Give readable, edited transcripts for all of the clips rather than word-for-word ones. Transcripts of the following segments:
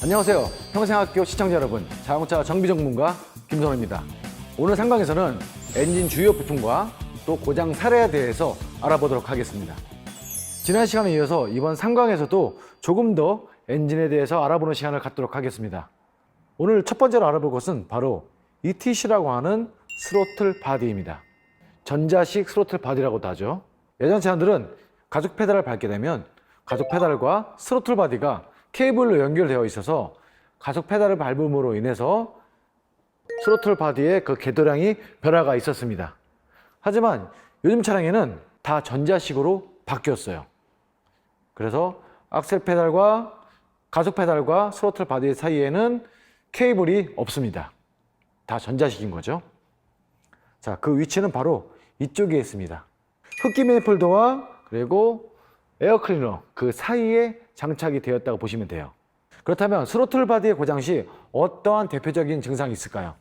안녕하세요. 평생학교 시청자 여러분, 자동차 정비 전문가 김선호입니다. 오늘 상강에서는 엔진 주요 부품과 또 고장 사례에 대해서 알아보도록 하겠습니다. 지난 시간에 이어서 이번 상강에서도 조금 더 엔진에 대해서 알아보는 시간을 갖도록 하겠습니다. 오늘 첫 번째로 알아볼 것은 바로 ETC라고 하는 스로틀 바디입니다. 전자식 스로틀 바디라고도 하죠. 예전 차량들은 가속 페달을 밟게 되면 가속 페달과 스로틀 바디가 케이블로 연결되어 있어서 가속 페달을 밟음으로 인해서 스로틀 바디의 그 궤도량이 변화가 있었습니다. 하지만 요즘 차량에는 다 전자식으로 바뀌었어요. 그래서 악셀 페달과 가속 페달과 스로틀 바디 사이에는 케이블이 없습니다. 다 전자식인 거죠. 자, 그 위치는 바로 이쪽에 있습니다. 흡기 매니폴드와 그리고 에어 클리너 그 사이에 장착이 되었다고 보시면 돼요. 그렇다면 스로틀 바디의 고장 시 어떠한 대표적인 증상이 있을까요?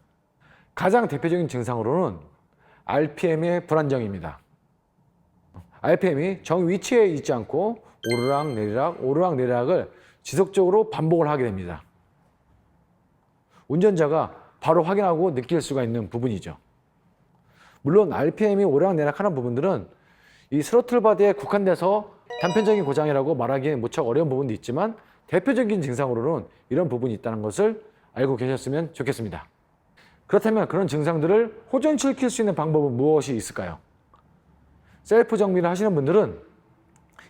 가장 대표적인 증상으로는 RPM의 불안정입니다. RPM이 정 위치에 있지 않고 오르락 내리락 오르락 내리락을 지속적으로 반복을 하게 됩니다. 운전자가 바로 확인하고 느낄 수가 있는 부분이죠. 물론 RPM이 오르락내리락 하는 부분들은 이 스로틀 바디에 국한돼서 단편적인 고장이라고 말하기엔 무척 어려운 부분도 있지만 대표적인 증상으로는 이런 부분이 있다는 것을 알고 계셨으면 좋겠습니다. 그렇다면 그런 증상들을 호전시킬 수 있는 방법은 무엇이 있을까요? 셀프 정비를 하시는 분들은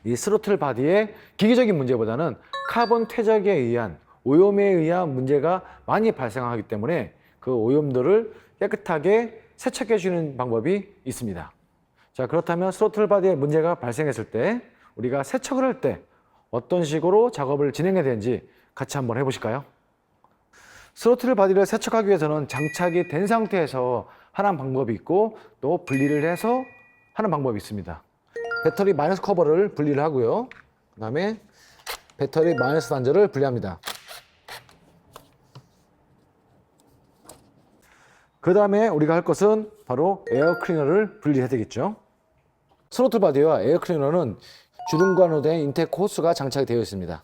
이 스로틀 바디의 기계적인 문제보다는 카본 퇴적에 의한 오염에 의한 문제가 많이 발생하기 때문에 그 오염들을 깨끗하게 세척해 주는 방법이 있습니다. 자, 그렇다면 스로틀 바디에 문제가 발생했을 때 우리가 세척을 할 때 어떤 식으로 작업을 진행해야 되는지 같이 한번 해보실까요? 스로틀 바디를 세척하기 위해서는 장착이 된 상태에서 하는 방법이 있고 또 분리를 해서 하는 방법이 있습니다. 배터리 마이너스 커버를 분리를 하고요. 그 다음에 배터리 마이너스 단자를 분리합니다. 그 다음에 우리가 할 것은 바로 에어 클리너를 분리해야 되겠죠. 스로틀 바디와 에어 클리너는 주등관으로 된 인테이크 호스가 장착이 되어 있습니다.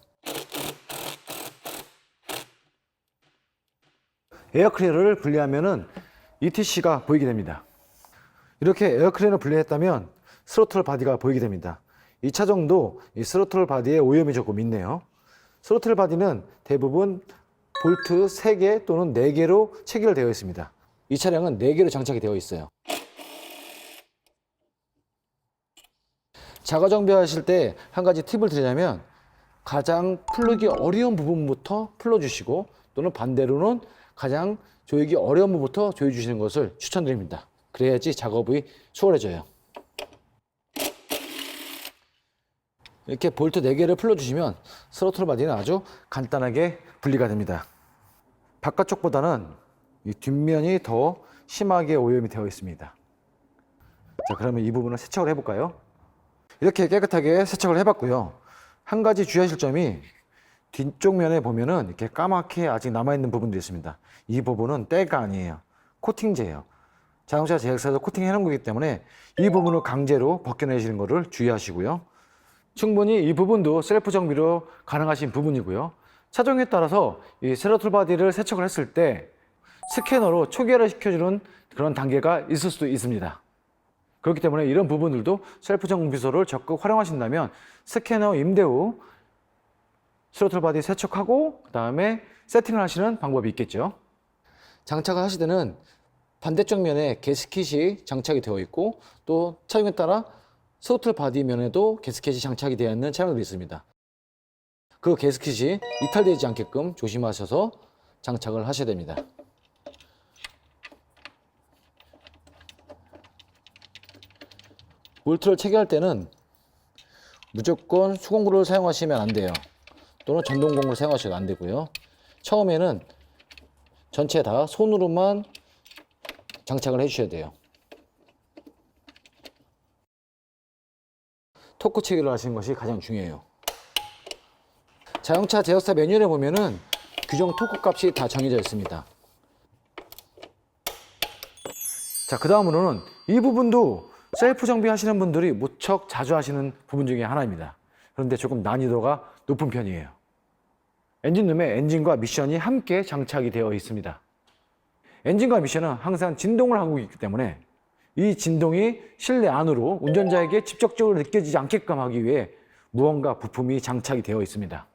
에어 클리너를 분리하면은 ETC가 보이게 됩니다. 이렇게 에어 클리너 분리했다면 스로틀 바디가 보이게 됩니다. 이 차종도 이 스로틀 바디에 오염이 조금 있네요. 스로틀 바디는 대부분 볼트 3개 또는 4개로 체결되어 있습니다. 이 차량은 4개로 장착이 되어 있어요. 자가 정비하실 때 한 가지 팁을 드리자면 가장 풀기 어려운 부분부터 풀어주시고 또는 반대로는 가장 조이기 어려운 부분부터 조여주시는 것을 추천드립니다. 그래야지 작업이 수월해져요. 이렇게 볼트 4개를 풀어주시면 스로틀 바디는 아주 간단하게 분리가 됩니다. 바깥쪽보다는 이 뒷면이 더 심하게 오염이 되어 있습니다. 자, 그러면 이 부분을 세척을 해볼까요? 이렇게 깨끗하게 세척을 해봤고요. 한 가지 주의하실 점이 뒤쪽 면에 보면은 이렇게 까맣게 아직 남아있는 부분도 있습니다. 이 부분은 때가 아니에요. 코팅제예요. 자동차 제작사에서 코팅해 놓은 거기 때문에 이 부분을 강제로 벗겨내시는 것을 주의하시고요. 충분히 이 부분도 셀프 정비로 가능하신 부분이고요. 차종에 따라서 이 스로틀 바디를 세척을 했을 때 스캐너로 초기화를 시켜주는 그런 단계가 있을 수도 있습니다. 그렇기 때문에 이런 부분들도 셀프 정비소를 적극 활용하신다면 스캐너 임대 후 스로틀 바디 세척하고 그 다음에 세팅을 하시는 방법이 있겠죠. 장착을 하실 때는 반대쪽 면에 게스킷이 장착이 되어 있고 또 차종에 따라 스로틀 바디 면에도 게스킷이 장착이 되어 있는 차량들이 있습니다. 그 게스킷이 이탈되지 않게끔 조심하셔서 장착을 하셔야 됩니다. 볼트를 체결할 때는 무조건 수공구를 사용하시면 안 돼요. 또는 전동공구를 사용하셔도 안 되고요. 처음에는 전체 다 손으로만 장착을 해주셔야 돼요. 토크 체결을 하시는 것이 가장 중요해요. 자동차 제작사 매뉴얼에 보면은 규정 토크 값이 다 정해져 있습니다. 자, 그 다음으로는 이 부분도 셀프 정비하시는 분들이 무척 자주 하시는 부분 중에 하나입니다. 그런데 조금 난이도가 높은 편이에요. 엔진룸에 엔진과 미션이 함께 장착이 되어 있습니다. 엔진과 미션은 항상 진동을 하고 있기 때문에 이 진동이 실내 안으로 운전자에게 직접적으로 느껴지지 않게끔 하기 위해 무언가 부품이 장착이 되어 있습니다.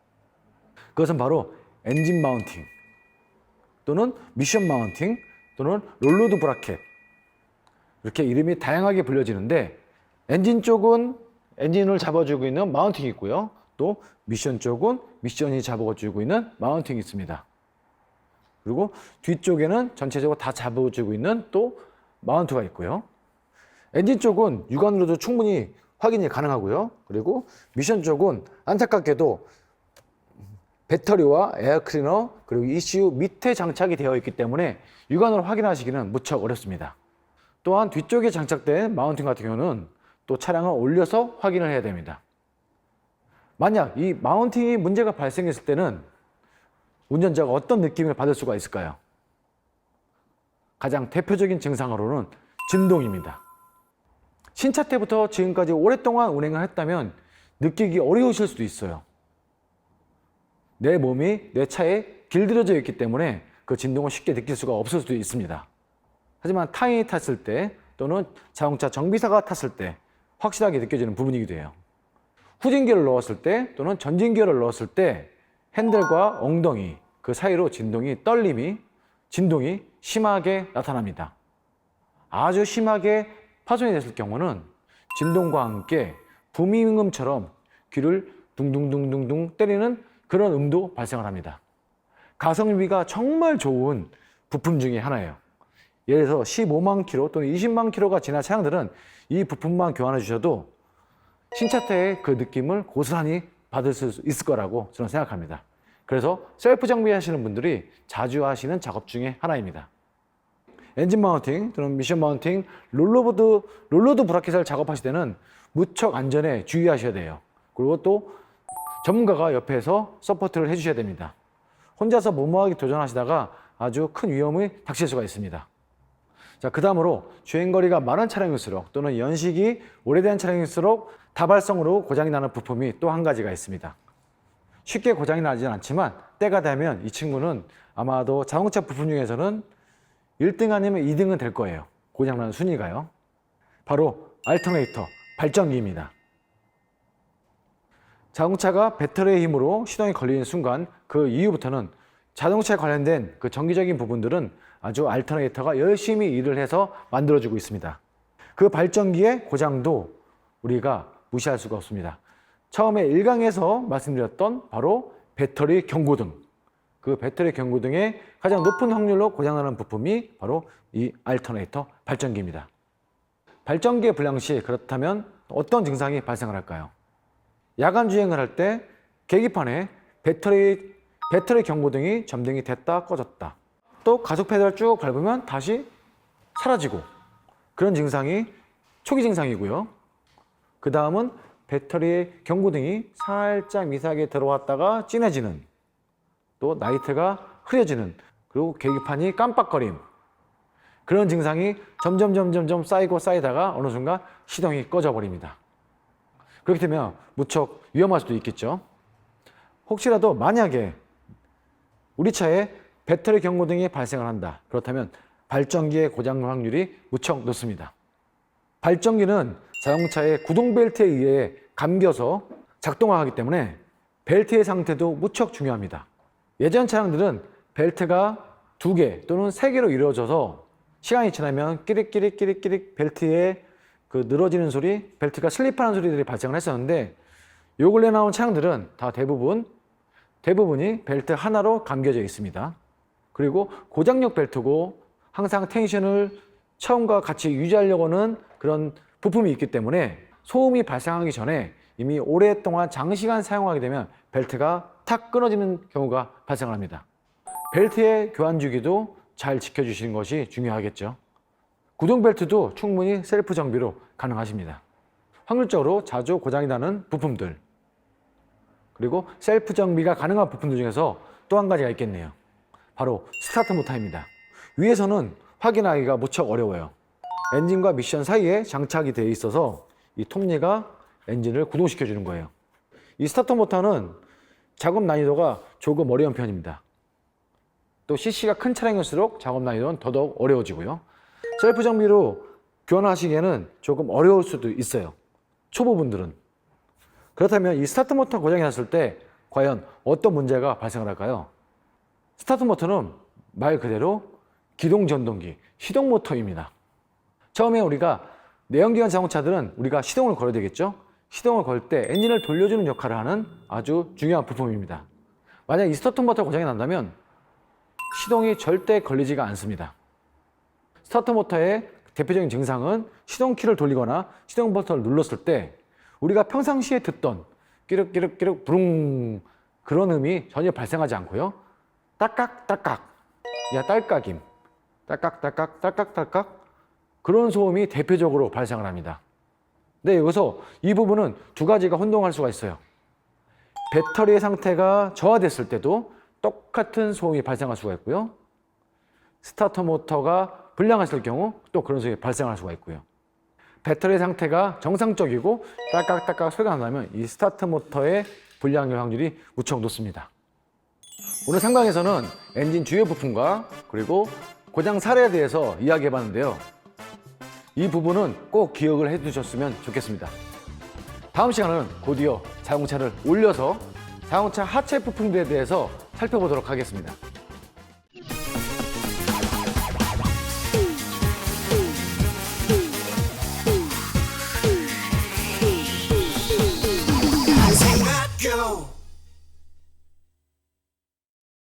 그것은 바로 엔진 마운팅 또는 미션 마운팅 또는 롤로드 브라켓, 이렇게 이름이 다양하게 불려지는데, 엔진 쪽은 엔진을 잡아주고 있는 마운팅이 있고요, 또 미션 쪽은 미션이 잡아주고 있는 마운팅이 있습니다. 그리고 뒤쪽에는 전체적으로 다 잡아주고 있는 또 마운트가 있고요. 엔진 쪽은 육안으로도 충분히 확인이 가능하고요. 그리고 미션 쪽은 안타깝게도 배터리와 에어 클리너 그리고 ECU 밑에 장착이 되어 있기 때문에 육안으로 확인하시기는 무척 어렵습니다. 또한 뒤쪽에 장착된 마운팅 같은 경우는 또 차량을 올려서 확인을 해야 됩니다. 만약 이 마운팅이 문제가 발생했을 때는 운전자가 어떤 느낌을 받을 수가 있을까요? 가장 대표적인 증상으로는 진동입니다. 신차 때부터 지금까지 오랫동안 운행을 했다면 느끼기 어려우실 수도 있어요. 내 몸이 내 차에 길들여져 있기 때문에 그 진동을 쉽게 느낄 수가 없을 수도 있습니다. 하지만 타인이 탔을 때 또는 자동차 정비사가 탔을 때 확실하게 느껴지는 부분이기도 해요. 후진기어를 넣었을 때 또는 전진기어를 넣었을 때 핸들과 엉덩이 그 사이로 진동이 심하게 나타납니다. 아주 심하게 파손이 됐을 경우는 진동과 함께 부미음처럼 귀를 둥둥둥둥둥 때리는 그런 음도 발생을 합니다. 가성비가 정말 좋은 부품 중에 하나예요. 예를 들어서 15만 킬로 또는 20만 킬로가 지난 차량들은 이 부품만 교환해 주셔도 신차 때의 그 느낌을 고스란히 받을 수 있을 거라고 저는 생각합니다. 그래서 셀프 정비하시는 분들이 자주 하시는 작업 중에 하나입니다. 엔진 마운팅 또는 미션 마운팅, 롤로드 브라켓을 작업하실 때는 무척 안전에 주의하셔야 돼요. 그리고 또 전문가가 옆에서 서포트를 해주셔야 됩니다. 혼자서 무모하게 도전하시다가 아주 큰 위험이 닥칠 수가 있습니다. 자, 그 다음으로 주행거리가 많은 차량일수록 또는 연식이 오래된 차량일수록 다발성으로 고장이 나는 부품이 또 한 가지가 있습니다. 쉽게 고장이 나지는 않지만 때가 되면 이 친구는 아마도 자동차 부품 중에서는 1등 아니면 2등은 될 거예요. 고장나는 순위가요. 바로 알터네이터, 발전기입니다. 자동차가 배터리의 힘으로 시동이 걸리는 순간 그 이후부터는 자동차에 관련된 그 정기적인 부분들은 아주 알터네이터가 열심히 일을 해서 만들어주고 있습니다. 그 발전기의 고장도 우리가 무시할 수가 없습니다. 처음에 1강에서 말씀드렸던 바로 배터리 경고등, 그 배터리 경고등의 가장 높은 확률로 고장나는 부품이 바로 이 알터네이터 발전기입니다. 발전기의 불량 시 그렇다면 어떤 증상이 발생을 할까요? 야간 주행을 할 때 계기판에 배터리 경고등이 점등이 됐다 꺼졌다, 또 가속 페달을 쭉 밟으면 다시 사라지고, 그런 증상이 초기 증상이고요. 그 다음은 배터리 경고등이 살짝 미세하게 들어왔다가 진해지는, 또 나이트가 흐려지는, 그리고 계기판이 깜빡거림, 그런 증상이 점점 쌓이다가 어느 순간 시동이 꺼져 버립니다. 그렇게 되면 무척 위험할 수도 있겠죠. 혹시라도 만약에 우리 차에 배터리 경고등이 발생을 한다, 그렇다면 발전기의 고장 확률이 무척 높습니다. 발전기는 자동차의 구동벨트에 의해 감겨서 작동하기 때문에 벨트의 상태도 무척 중요합니다. 예전 차량들은 벨트가 2개 또는 3개로 이루어져서 시간이 지나면 끼릭끼릭 벨트에 그 늘어지는 소리, 벨트가 슬립하는 소리들이 발생을 했었는데, 요 근래 나온 차량들은 다 대부분이 벨트 하나로 감겨져 있습니다. 그리고 고장력 벨트고 항상 텐션을 처음과 같이 유지하려고 하는 그런 부품이 있기 때문에 소음이 발생하기 전에 이미 오랫동안 장시간 사용하게 되면 벨트가 탁 끊어지는 경우가 발생합니다. 벨트의 교환 주기도 잘 지켜주시는 것이 중요하겠죠. 구동 벨트도 충분히 셀프 정비로 가능하십니다. 확률적으로 자주 고장이 나는 부품들, 그리고 셀프 정비가 가능한 부품들 중에서 또 한 가지가 있겠네요. 바로 스타트 모터입니다. 위에서는 확인하기가 무척 어려워요. 엔진과 미션 사이에 장착이 되어 있어서 이 톱니가 엔진을 구동시켜 주는 거예요. 이 스타터 모터는 작업 난이도가 조금 어려운 편입니다. 또 CC가 큰 차량일수록 작업 난이도는 더더욱 어려워지고요. 셀프 정비로 교환하시기에는 조금 어려울 수도 있어요. 초보분들은. 그렇다면 이 스타트 모터 고장이 났을 때 과연 어떤 문제가 발생을 할까요? 스타트 모터는 말 그대로 기동 전동기, 시동 모터입니다. 처음에 우리가 내연기관 자동차들은 우리가 시동을 걸어야 되겠죠? 시동을 걸 때 엔진을 돌려주는 역할을 하는 아주 중요한 부품입니다. 만약 이 스타트 모터 고장이 난다면 시동이 절대 걸리지가 않습니다. 스타트 모터의 대표적인 증상은 시동키를 돌리거나 시동 버튼을 눌렀을 때 우리가 평상시에 듣던 끼륵끼륵끼륵 부릉 그런 음이 전혀 발생하지 않고요. 딸깍딸깍, 야 딸깍임, 딸깍딸깍, 딸깍딸깍 그런 소음이 대표적으로 발생을 합니다. 근데 여기서 이 부분은 두 가지가 혼동할 수가 있어요. 배터리의 상태가 저하됐을 때도 똑같은 소음이 발생할 수가 있고요. 스타터 모터가 불량했을 경우 또 그런 소음이 발생할 수가 있고요. 배터리 상태가 정상적이고 딸깍딸깍 소리가 난다면 이 스타트 모터의 불량의 확률이 무척 높습니다. 오늘 상강에서는 엔진 주요 부품과 그리고 고장 사례에 대해서 이야기해 봤는데요. 이 부분은 꼭 기억을 해 두셨으면 좋겠습니다. 다음 시간은 곧이어 자동차를 올려서 자동차 하체 부품들에 대해서 살펴보도록 하겠습니다.